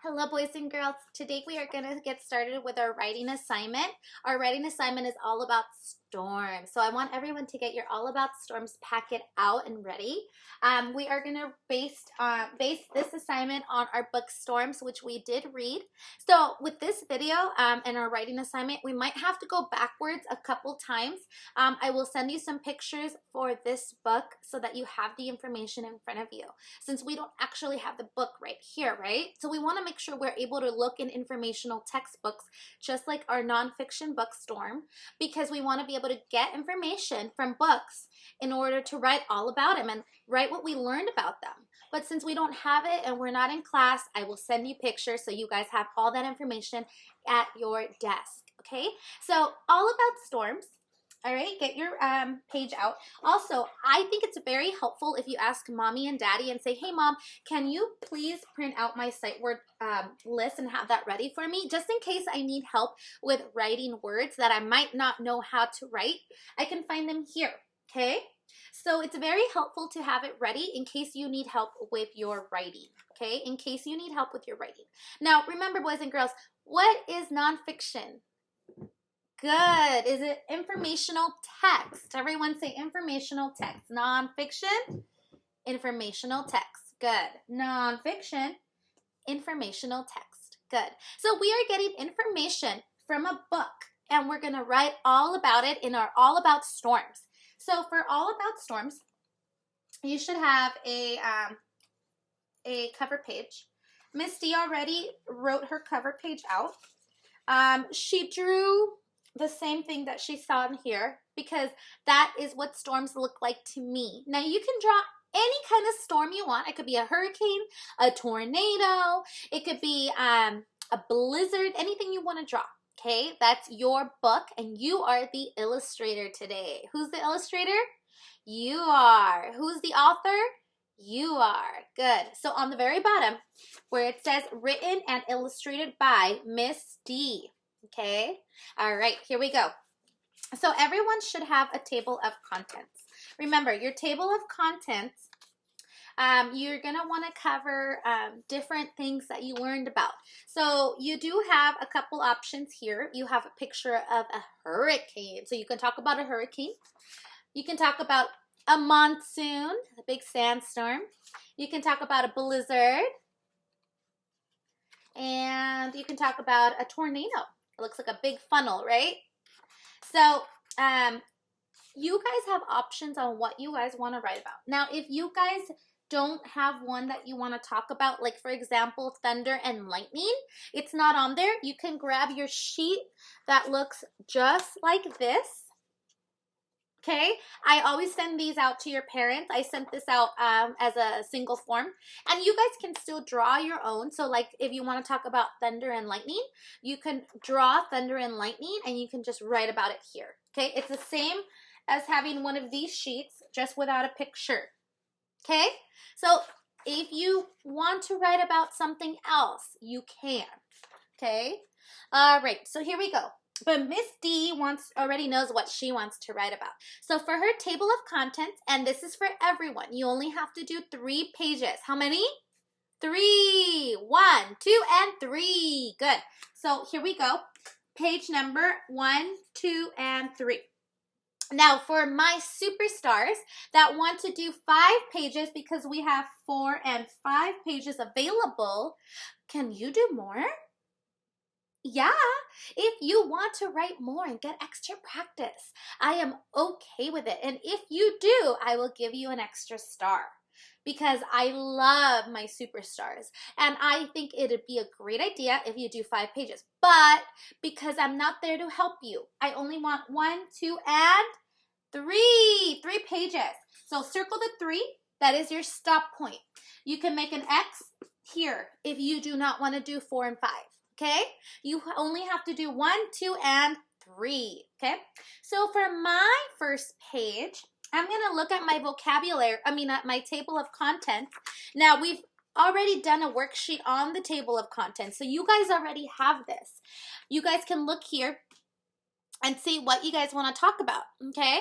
Hello, boys and girls. Today we are going to get started with our writing assignment. Our writing assignment is all about storms. So I want everyone to get your all about storms packet out and ready. We are going to base this assignment on our book Storms, which we did read. So with this video and our writing assignment, we might have to go backwards a couple times. I will send you some pictures for this book so that you have the information in front of you, since we don't actually have the book right here, right? So we want to make sure we're able to look in informational textbooks, just like our nonfiction book Storm, because we want to be able to get information from books in order to write all about them and write what we learned about them. But since we don't have it and we're not in class, I will send you pictures so you guys have all that information at your desk, okay? So all about storms. All right, get your page out. Also, I think it's very helpful if you ask mommy and daddy and say, hey, mom, can you please print out my sight word list and have that ready for me? Just in case I need help with writing words that I might not know how to write, I can find them here, okay? So it's very helpful to have it ready in case you need help with your writing, okay? In case you need help with your writing. Now, remember, boys and girls, what is nonfiction? Good. Is it informational text? Everyone say informational text. Nonfiction, informational text. Good. Nonfiction, informational text. Good. So we are getting information from a book, and we're going to write all about it in our All About Storms. So for All About Storms, you should have a cover page. Miss D already wrote her cover page out. She drew the same thing that she saw in here, because that is what storms look like to me. Now you can draw any kind of storm you want. It could be a hurricane, a tornado, it could be a blizzard, anything you want to draw. Okay, that's your book, and you are the illustrator today. Who's the illustrator? You are. Who's the author? You are. Good. So on the very bottom, where it says written and illustrated by Miss D. Okay. All right, here we go. So everyone should have a table of contents. Remember, your table of contents, you're going to want to cover different things that you learned about. So you do have a couple options here. You have a picture of a hurricane. So you can talk about a hurricane. You can talk about a monsoon, a big sandstorm. You can talk about a blizzard. And you can talk about a tornado. It looks like a big funnel, right? So you guys have options on what you guys want to write about. Now, if you guys don't have one that you want to talk about, like for example, thunder and lightning, it's not on there. You can grab your sheet that looks just like this. Okay, I always send these out to your parents. I sent this out as a single form, and you guys can still draw your own. So like if you want to talk about thunder and lightning, you can draw thunder and lightning and you can just write about it here. Okay, it's the same as having one of these sheets, just without a picture. Okay, so if you want to write about something else, you can. Okay, all right, so here we go. But Miss D already knows what she wants to write about. So for her table of contents, and this is for everyone, you only have to do 3 pages. How many? 3. 1, 2, and 3. Good. So here we go. Page number 1, 2, and 3. Now for my superstars that want to do 5 pages, because we have 4 and 5 pages available, can you do more? Yeah, if you want to write more and get extra practice, I am okay with it. And if you do, I will give you an extra star, because I love my superstars. And I think it'd be a great idea if you do 5 pages. But because I'm not there to help you, I only want 1, 2, and 3. 3 pages. So circle the 3. That is your stop point. You can make an X here if you do not want to do 4 and 5. Okay, you only have to do 1, 2, and 3. Okay, so for my first page, I'm going to look at my at my table of contents. Now, we've already done a worksheet on the table of contents, so you guys already have this. You guys can look here and see what you guys want to talk about. Okay,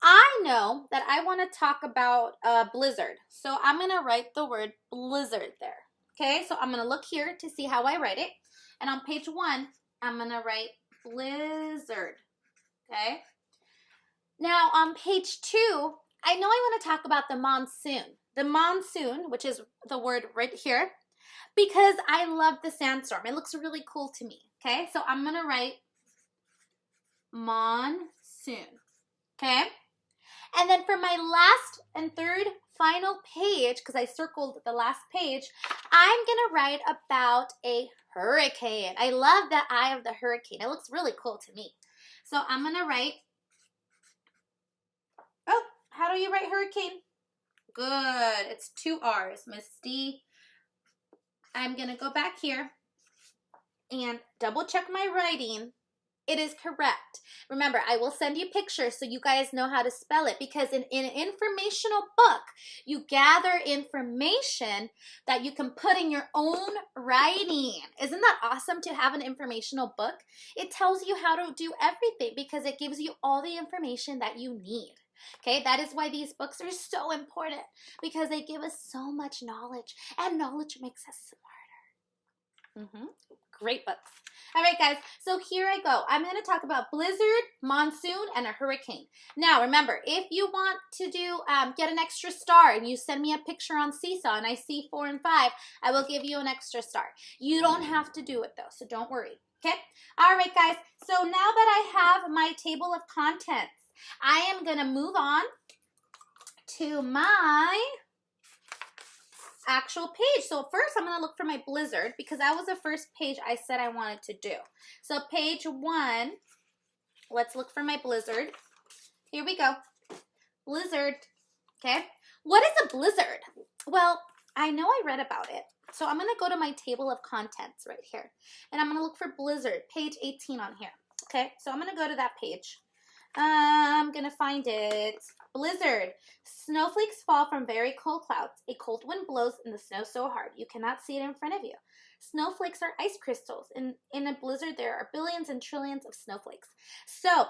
I know that I want to talk about a blizzard, so I'm going to write the word blizzard there. Okay, so I'm going to look here to see how I write it. And on page 1, I'm going to write blizzard. Okay. Now on page 2, I know I want to talk about the monsoon. The monsoon, which is the word right here, because I love the sandstorm. It looks really cool to me. Okay, so I'm going to write monsoon. Okay. And then for my last and third final page, because I circled the last page, I'm going to write about a hurricane. I love the eye of the hurricane. It looks really cool to me. So I'm going to write, oh, how do you write hurricane? Good. It's 2 R's, Misty. I'm going to go back here and double check my writing. It is correct. Remember, I will send you pictures so you guys know how to spell it, because in an informational book, you gather information that you can put in your own writing. Isn't that awesome to have an informational book? It tells you how to do everything because it gives you all the information that you need. Okay, that is why these books are so important, because they give us so much knowledge, and knowledge makes us smarter. Great books. All right, guys, so here I go. I'm going to talk about blizzard, monsoon, and a hurricane. Now, remember, if you want to do get an extra star and you send me a picture on Seesaw and I see 4 and 5, I will give you an extra star. You don't have to do it, though, so don't worry, okay? All right, guys, so now that I have my table of contents, I am going to move on to my actual page. So first I'm going to look for my blizzard, because that was the first page I said I wanted to do. So page 1, let's look for my blizzard. Here we go. Blizzard. Okay. What is a blizzard? Well, I know I read about it. So I'm going to go to my table of contents right here. And I'm going to look for blizzard, page 18 on here. Okay. So I'm going to go to that page. I'm going to find it. Blizzard. Snowflakes fall from very cold clouds. A cold wind blows and the snow so hard you cannot see it in front of you. Snowflakes are ice crystals. In a blizzard, there are billions and trillions of snowflakes. So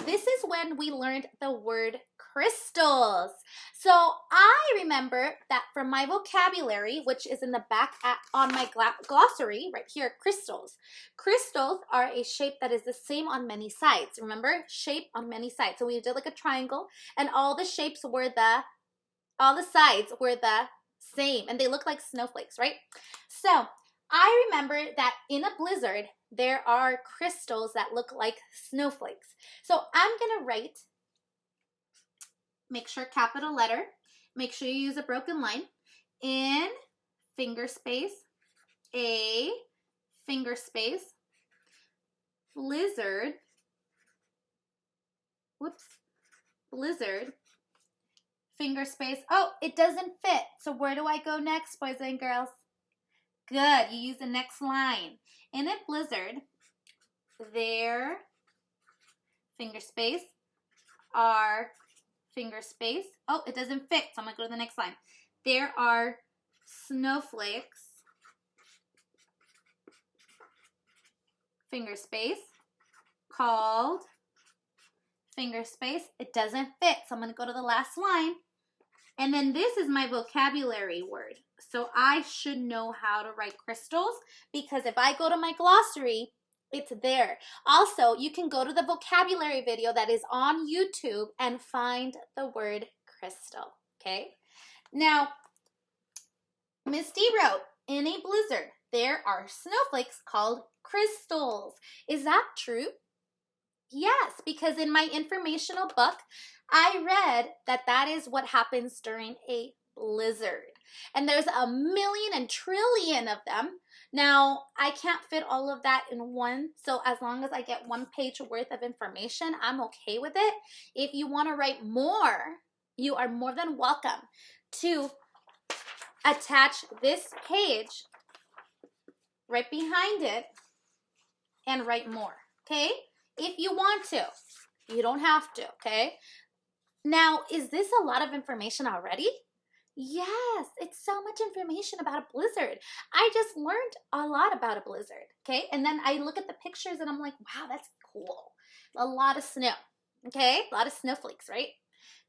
this is when we learned the word crystals. So I remember that from my vocabulary, which is in the back on my glossary right here, crystals. Crystals are a shape that is the same on many sides. Remember, shape on many sides. So we did like a triangle, and all the sides were the same, and they look like snowflakes, right? So I remember that in a blizzard, there are crystals that look like snowflakes. So I'm going to write, make sure capital letter, make sure you use a broken line, in finger space, a finger space, blizzard, blizzard, finger space. Oh, it doesn't fit. So where do I go next, boys and girls? Good, you use the next line. In a blizzard, there, finger space, are, finger space. Oh, it doesn't fit, so I'm going to go to the next line. There are snowflakes, finger space, called, finger space. It doesn't fit, so I'm going to go to the last line. And then this is my vocabulary word. So I should know how to write crystals, because if I go to my glossary, it's there. Also, you can go to the vocabulary video that is on YouTube and find the word crystal, okay? Now, Misty wrote, in a blizzard, there are snowflakes called crystals. Is that true? Yes, because in my informational book, I read that that is what happens during a blizzard. And there's a million and trillion of them. Now, I can't fit all of that in one, so as long as I get 1 page worth of information, I'm okay with it. If you want to write more, you are more than welcome to attach this page right behind it and write more, okay? If you want to. You don't have to, okay? Now, is this a lot of information already? Yes, it's so much information about a blizzard. I just learned a lot about a blizzard, okay? And then I look at the pictures and I'm like, wow, that's cool. A lot of snow, okay? A lot of snowflakes, right?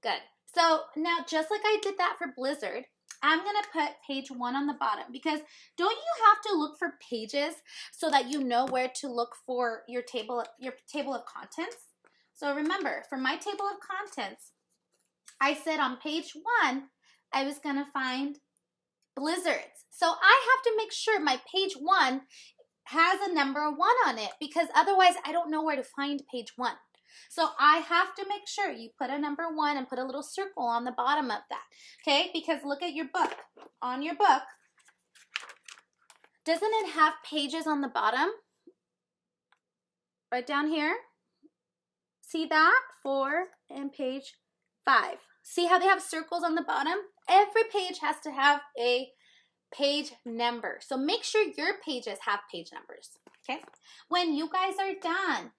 Good. So now, just like I did that for blizzard, I'm going to put page 1 on the bottom because don't you have to look for pages so that you know where to look for your table of contents? So remember, for my table of contents, I said on page 1, I was going to find blizzards. So I have to make sure my page 1 has a number 1 on it because otherwise I don't know where to find page 1. So I have to make sure you put a number 1 and put a little circle on the bottom of that, okay? Because look at your book. On your book, doesn't it have pages on the bottom? Right down here. See that? 4 and page 5. See how they have circles on the bottom? Every page has to have a page number. So make sure your pages have page numbers, okay? When you guys are done,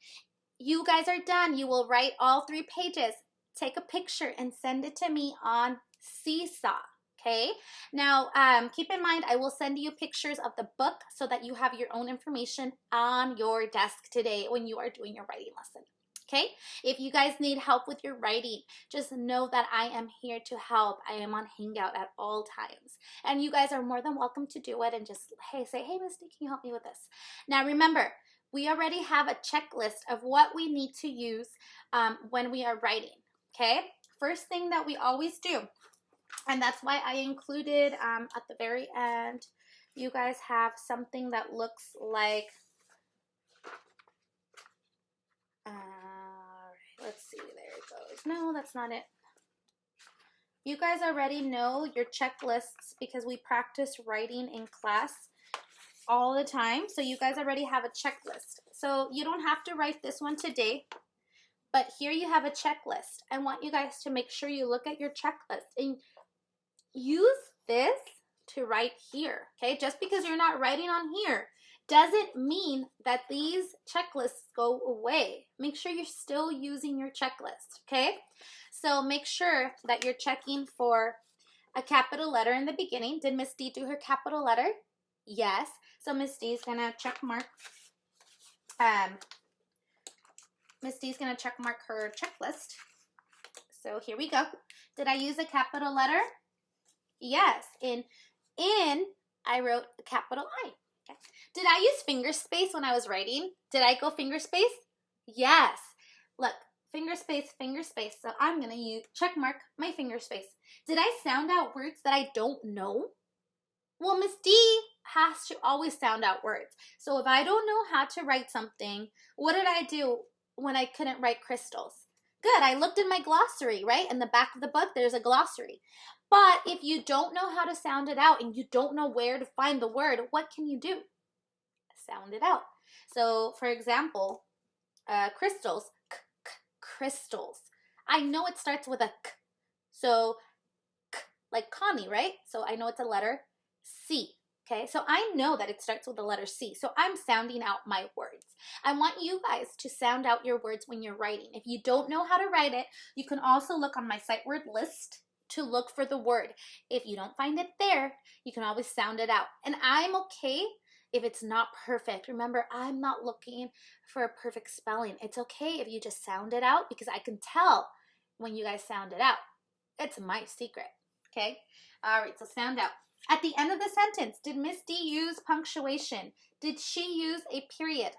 you will write all 3 pages, take a picture, and send it to me on Seesaw, okay? Now, keep in mind, I will send you pictures of the book so that you have your own information on your desk today when you are doing your writing lesson, okay? If you guys need help with your writing, just know that I am here to help. I am on Hangout at all times. And you guys are more than welcome to do it and just, say, hey, Misty, can you help me with this? Now, remember, we already have a checklist of what we need to use when we are writing, okay? First thing that we always do, and that's why I included at the very end, you guys have something that looks like, let's see, there it goes. No, that's not it. You guys already know your checklists because we practice writing in class all the time. So you guys already have a checklist. So you don't have to write this one today, but here you have a checklist. I want you guys to make sure you look at your checklist and use this to write here, okay? Just because you're not writing on here doesn't mean that these checklists go away. Make sure you're still using your checklist, okay? So make sure that you're checking for a capital letter in the beginning. Did Miss D do her capital letter? Yes. So Miss D is gonna check mark. Miss D is gonna check mark her checklist. So here we go. Did I use a capital letter? Yes. In I wrote a capital I. Okay. Did I use finger space when I was writing? Did I go finger space? Yes. Look, finger space, finger space. So I'm gonna use check mark my finger space. Did I sound out words that I don't know? Well, Miss D has to always sound out words. So if I don't know how to write something, what did I do when I couldn't write crystals? Good, I looked in my glossary, right? In the back of the book, there's a glossary. But if you don't know how to sound it out and you don't know where to find the word, what can you do? Sound it out. So, for example, crystals, crystals. I know it starts with a k. So, k, like Connie, right? So I know it's a letter C. Okay, so I know that it starts with the letter C. So I'm sounding out my words. I want you guys to sound out your words when you're writing. If you don't know how to write it, you can also look on my sight word list to look for the word. If you don't find it there, you can always sound it out. And I'm okay if it's not perfect. Remember, I'm not looking for a perfect spelling. It's okay if you just sound it out because I can tell when you guys sound it out. It's my secret, okay? All right, so sound out. At the end of the sentence, did Miss D use punctuation? Did she use a period?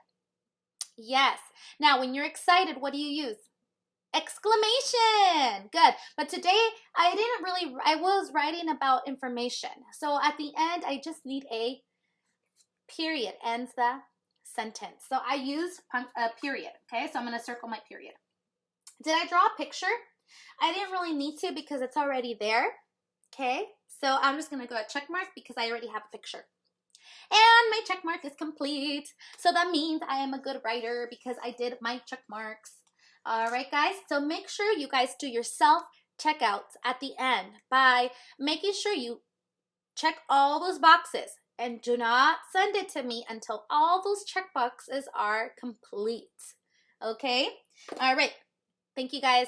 Yes. Now, when you're excited, what do you use? Exclamation. Good. But today, I was writing about information. So at the end, I just need a period. Ends the sentence. So I used a period. Okay, so I'm going to circle my period. Did I draw a picture? I didn't really need to because it's already there. Okay, so I'm just going to go at check mark because I already have a picture. And my check mark is complete. So that means I am a good writer because I did my check marks. All right, guys. So make sure you guys do your self-checkouts at the end by making sure you check all those boxes. And do not send it to me until all those check boxes are complete. Okay? All right. Thank you, guys.